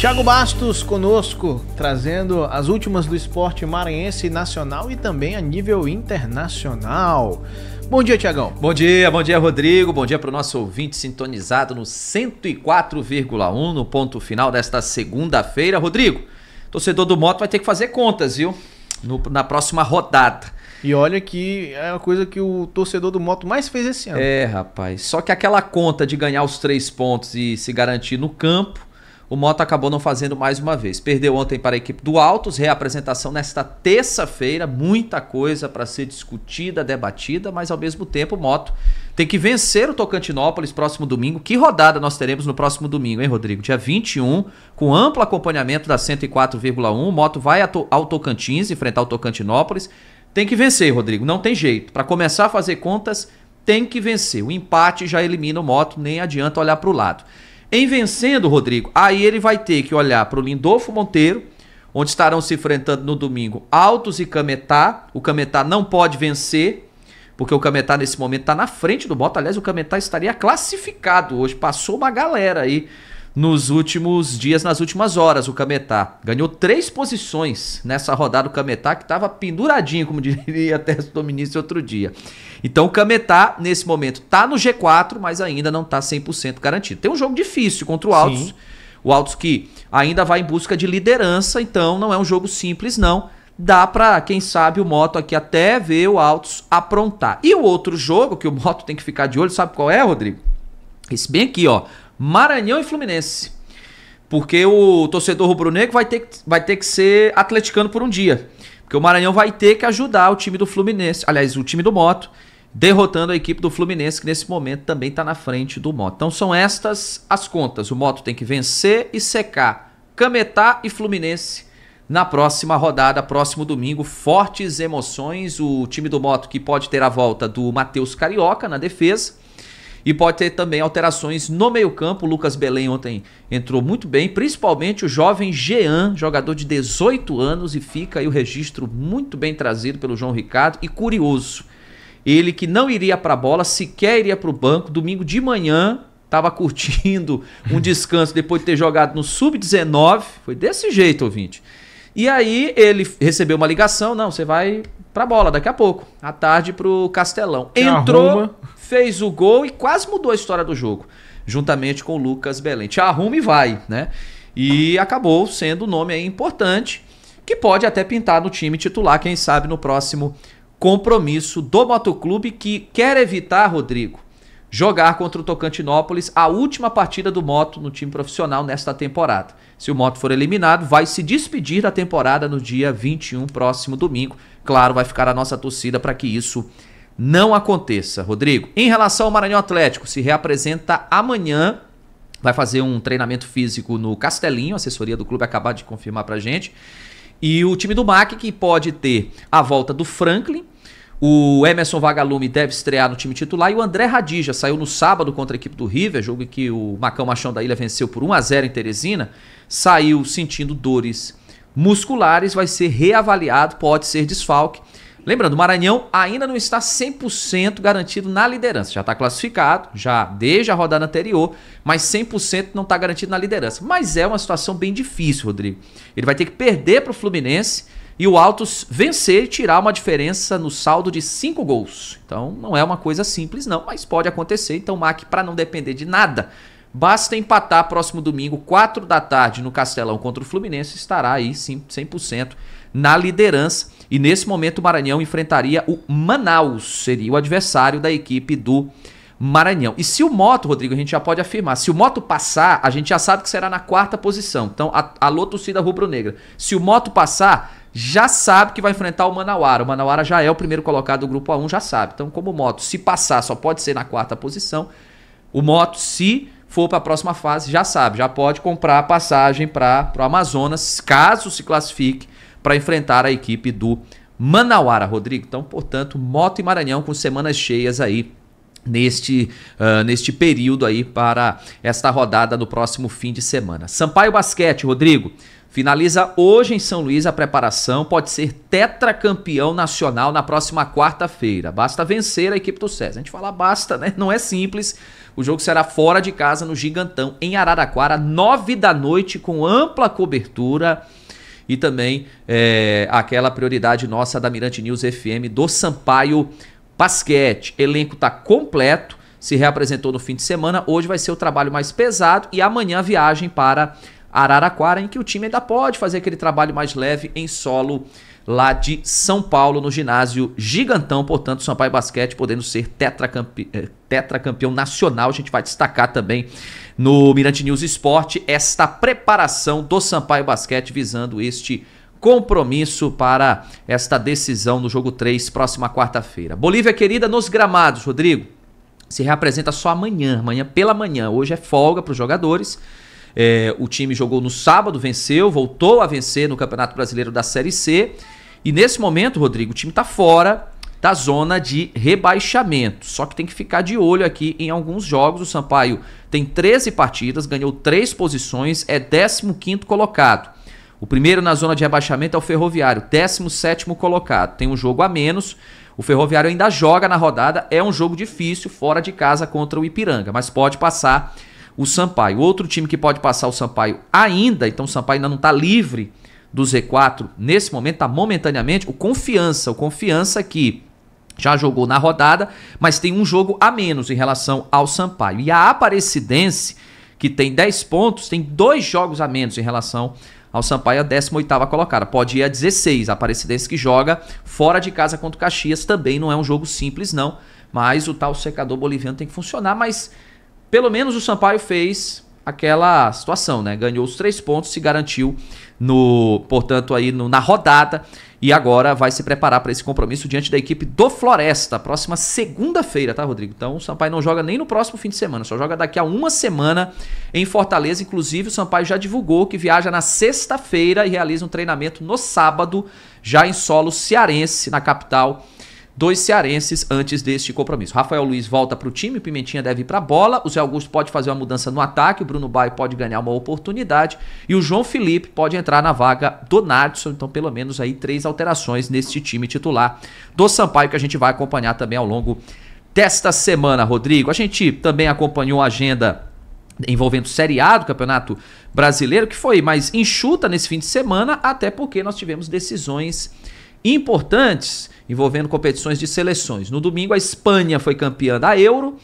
Thiago Bastos conosco, trazendo as últimas do esporte maranhense nacional e também a nível internacional. Bom dia, Thiagão. Bom dia, Rodrigo. Bom dia para o nosso ouvinte sintonizado no 104,1 no ponto final desta segunda-feira. Rodrigo, torcedor do Moto vai ter que fazer contas, viu? Na próxima rodada. E olha que é uma coisa que o torcedor do Moto mais fez esse ano. É, rapaz. Só que aquela conta de ganhar os 3 pontos e se garantir no campo, o Moto acabou não fazendo mais uma vez. Perdeu ontem para a equipe do Altos, reapresentação nesta terça-feira, muita coisa para ser discutida, debatida, mas ao mesmo tempo o Moto tem que vencer o Tocantinópolis próximo domingo. Que rodada nós teremos no próximo domingo, hein, Rodrigo? Dia 21, com amplo acompanhamento da 104,1, o Moto vai ao Tocantins, enfrentar o Tocantinópolis. Tem que vencer, Rodrigo, não tem jeito. Para começar a fazer contas, tem que vencer. O empate já elimina o Moto, nem adianta olhar para o lado. Em vencendo, Rodrigo, aí ele vai ter que olhar para o Lindolfo Monteiro, onde estarão se enfrentando no domingo Altos e Cametá. O Cametá não pode vencer, porque o Cametá nesse momento está na frente do Moto. Aliás, o Cametá estaria classificado hoje, passou uma galera aí nos últimos dias, nas últimas horas. O Cametá ganhou 3 posições nessa rodada. O Cametá que estava penduradinho, como diria até o ministro outro dia. Então o Cametá nesse momento está no G4, mas ainda não está 100% garantido. Tem um jogo difícil contra o Altos. Sim. O Altos que ainda vai em busca de liderança, então não é um jogo simples não. Dá para, quem sabe, o Moto aqui até ver o Altos aprontar. E o outro jogo que o Moto tem que ficar de olho, sabe qual é, Rodrigo? Esse bem aqui, ó. Maranhão e Fluminense. Porque o torcedor rubro-negro vai ter que ser atleticano por um dia. Porque o Maranhão vai ter que ajudar o time do Fluminense, aliás, o time do Moto, derrotando a equipe do Fluminense, que nesse momento também está na frente do Moto. Então são estas as contas. O Moto tem que vencer e secar Cametá e Fluminense na próxima rodada, próximo domingo. Fortes emoções. O time do Moto que pode ter a volta do Matheus Carioca na defesa. E pode ter também alterações no meio-campo. O Lucas Belém ontem entrou muito bem, principalmente o jovem Jean, jogador de 18 anos, e fica aí o registro muito bem trazido pelo João Ricardo. E curioso, ele que não iria para a bola, sequer iria para o banco, domingo de manhã, estava curtindo um descanso depois de ter jogado no Sub-19, foi desse jeito, ouvinte. E aí ele recebeu uma ligação, não, você vai para a bola daqui a pouco, à tarde para o Castelão. Entrou, fez o gol e quase mudou a história do jogo, juntamente com o Lucas Belém. Te arruma e vai, né? E acabou sendo um nome aí importante, que pode até pintar no time titular, quem sabe no próximo compromisso do Motoclube, que quer evitar, Rodrigo, jogar contra o Tocantinópolis a última partida do Moto no time profissional nesta temporada. Se o Moto for eliminado, vai se despedir da temporada no dia 21, próximo domingo. Claro, vai ficar a nossa torcida para que isso não aconteça, Rodrigo. Em relação ao Maranhão Atlético, se reapresenta amanhã, vai fazer um treinamento físico no Castelinho, a assessoria do clube acabou de confirmar pra gente. E o time do MAC, que pode ter a volta do Franklin, o Emerson Vagalume deve estrear no time titular, e o André Radija saiu no sábado contra a equipe do River, jogo em que o Macão Machão da Ilha venceu por 1-0 em Teresina, saiu sentindo dores musculares, vai ser reavaliado, pode ser desfalque. Lembrando, o Maranhão ainda não está 100% garantido na liderança. Já está classificado, já desde a rodada anterior, mas 100% não está garantido na liderança. Mas é uma situação bem difícil, Rodrigo. Ele vai ter que perder para o Fluminense e o Altos vencer e tirar uma diferença no saldo de 5 gols. Então não é uma coisa simples não, mas pode acontecer. Então o MAC, para não depender de nada, basta empatar próximo domingo, 4 da tarde, no Castelão contra o Fluminense, estará aí 100% na liderança. E nesse momento o Maranhão enfrentaria o Manaus, seria o adversário da equipe do Maranhão. E se o Moto, Rodrigo, a gente já pode afirmar, se o Moto passar, a gente já sabe que será na 4ª posição. Então, alô, torcida rubro-negra. Se o Moto passar, já sabe que vai enfrentar o Manauara. O Manauara já é o primeiro colocado do grupo A1, já sabe. Então, como o Moto, se passar, só pode ser na 4ª posição, o Moto, se for para a próxima fase, já sabe, já pode comprar a passagem para o Amazonas, caso se classifique, para enfrentar a equipe do Manauara, Rodrigo. Então, portanto, Moto e Maranhão com semanas cheias aí neste período aí para esta rodada no próximo fim de semana. Sampaio Basquete, Rodrigo, finaliza hoje em São Luís a preparação, pode ser tetracampeão nacional na próxima quarta-feira. Basta vencer a equipe do César. A gente fala basta, né? Não é simples. O jogo será fora de casa no Gigantão, em Araraquara, 9 da noite, com ampla cobertura. E também aquela prioridade nossa da Mirante News FM do Sampaio Basquete. Elenco está completo, se reapresentou no fim de semana. Hoje vai ser o trabalho mais pesado e amanhã viagem para Araraquara, em que o time ainda pode fazer aquele trabalho mais leve em solo lá de São Paulo, no ginásio Gigantão. Portanto, Sampaio Basquete podendo ser tetracampeão nacional. A gente vai destacar também no Mirante News Esporte esta preparação do Sampaio Basquete visando este compromisso para esta decisão no jogo 3, próxima quarta-feira. Bolívia querida nos gramados, Rodrigo, se reapresenta só amanhã pela manhã. Hoje é folga para os jogadores. O time jogou no sábado, venceu, voltou a vencer no Campeonato Brasileiro da Série C. E nesse momento, Rodrigo, o time está fora da zona de rebaixamento. Só que tem que ficar de olho aqui em alguns jogos. O Sampaio tem 13 partidas, ganhou 3 posições, é 15º colocado. O primeiro na zona de rebaixamento é o Ferroviário, 17º colocado. Tem um jogo a menos. O Ferroviário ainda joga na rodada, é um jogo difícil, fora de casa contra o Ipiranga, mas pode passar o Sampaio. Outro time que pode passar o Sampaio ainda, então o Sampaio ainda não está livre do Z4 nesse momento, está momentaneamente, o Confiança que já jogou na rodada, mas tem um jogo a menos em relação ao Sampaio. E a Aparecidense, que tem 10 pontos, tem 2 jogos a menos em relação ao Sampaio, a 18ª colocada. Pode ir a 16, a Aparecidense que joga fora de casa contra o Caxias, também não é um jogo simples não, mas o tal secador boliviano tem que funcionar, mas pelo menos o Sampaio fez aquela situação, né? Ganhou os 3 pontos, se garantiu portanto aí na rodada e agora vai se preparar para esse compromisso diante da equipe do Floresta, próxima segunda-feira, tá, Rodrigo? Então o Sampaio não joga nem no próximo fim de semana, só joga daqui a uma semana em Fortaleza. Inclusive o Sampaio já divulgou que viaja na sexta-feira e realiza um treinamento no sábado, já em solo cearense, na capital. 2 cearenses antes deste compromisso. Rafael Luiz volta para o time, o Pimentinha deve ir para a bola, o Zé Augusto pode fazer uma mudança no ataque, o Bruno Baio pode ganhar uma oportunidade e o João Felipe pode entrar na vaga do Nadson. Então pelo menos aí 3 alterações neste time titular do Sampaio que a gente vai acompanhar também ao longo desta semana, Rodrigo. A gente também acompanhou a agenda envolvendo Série A do Campeonato Brasileiro, que foi mais enxuta nesse fim de semana, até porque nós tivemos decisões importantes envolvendo competições de seleções. No domingo, a Espanha foi campeã da Euro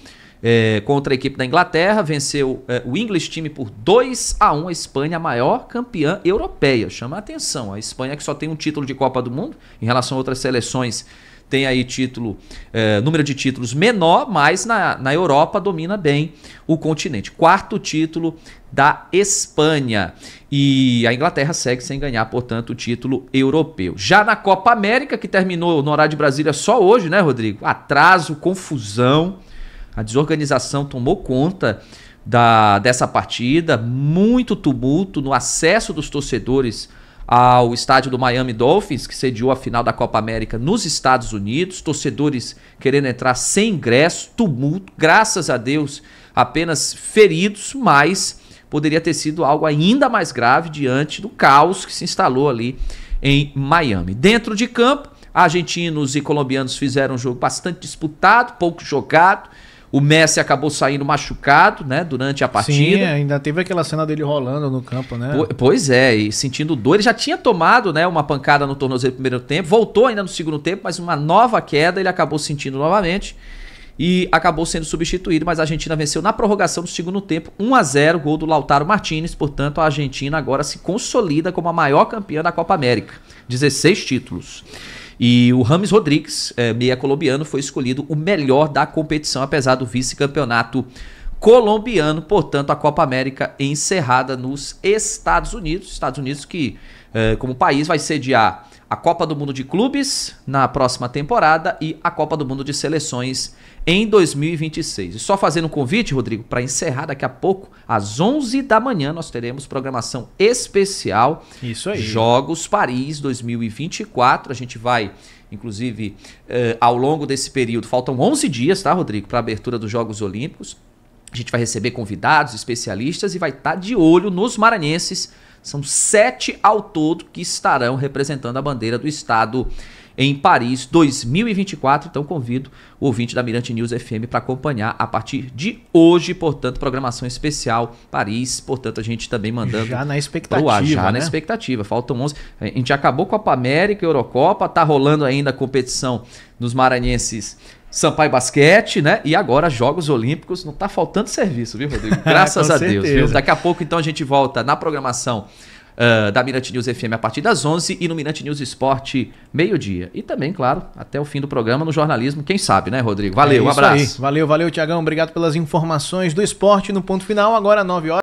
contra a equipe da Inglaterra, venceu o English Team por 2-1. A Espanha, a maior campeã europeia. Chama a atenção. A Espanha, que só tem um título de Copa do Mundo, em relação a outras seleções, tem aí número de títulos menor, mas na Europa domina bem o continente. 4º título da Espanha. E a Inglaterra segue sem ganhar, portanto, o título europeu. Já na Copa América, que terminou no horário de Brasília só hoje, né, Rodrigo? Atraso, confusão, a desorganização tomou conta dessa partida, muito tumulto no acesso dos torcedores ao estádio do Miami Dolphins, que sediou a final da Copa América nos Estados Unidos, torcedores querendo entrar sem ingresso, tumulto, graças a Deus apenas feridos, mas poderia ter sido algo ainda mais grave diante do caos que se instalou ali em Miami. Dentro de campo, argentinos e colombianos fizeram um jogo bastante disputado, pouco jogado. O Messi acabou saindo machucado, né, durante a partida. Sim, ainda teve aquela cena dele rolando no campo, né? Pois é, e sentindo dor. Ele já tinha tomado, né, uma pancada no tornozelo no primeiro tempo, voltou ainda no segundo tempo, mas uma nova queda ele acabou sentindo novamente e acabou sendo substituído, mas a Argentina venceu na prorrogação do segundo tempo, 1-0, gol do Lautaro Martínez. Portanto, a Argentina agora se consolida como a maior campeã da Copa América, 16 títulos. E o James Rodrigues, meia colombiano, foi escolhido o melhor da competição, apesar do vice-campeonato colombiano. Portanto, a Copa América encerrada nos Estados Unidos. Estados Unidos que, como país, vai sediar a Copa do Mundo de Clubes na próxima temporada e a Copa do Mundo de Seleções em 2026. E só fazendo um convite, Rodrigo, para encerrar daqui a pouco, às 11 da manhã, nós teremos programação especial. Isso aí. Jogos Paris 2024. A gente vai, inclusive, ao longo desse período, faltam 11 dias, tá, Rodrigo, para a abertura dos Jogos Olímpicos. A gente vai receber convidados, especialistas e vai estar de olho nos maranhenses. São 7 ao todo que estarão representando a bandeira do estado em Paris 2024. Então convido o ouvinte da Mirante News FM para acompanhar a partir de hoje, portanto, programação especial Paris. Portanto, a gente também mandando já na expectativa, já né? na expectativa. Faltam 11. A gente acabou Copa América, Eurocopa, tá rolando ainda a competição dos maranhenses Sampaio Basquete, né? E agora Jogos Olímpicos. Não tá faltando serviço, viu, Rodrigo? Graças a Deus, viu? Daqui a pouco, então, a gente volta na programação da Mirante News FM a partir das 11 e no Mirante News Esporte, meio-dia. E também, claro, até o fim do programa no jornalismo, quem sabe, né, Rodrigo? Valeu, um abraço. Aí. Valeu, Tiagão. Obrigado pelas informações do esporte no ponto final. Agora, 9 horas.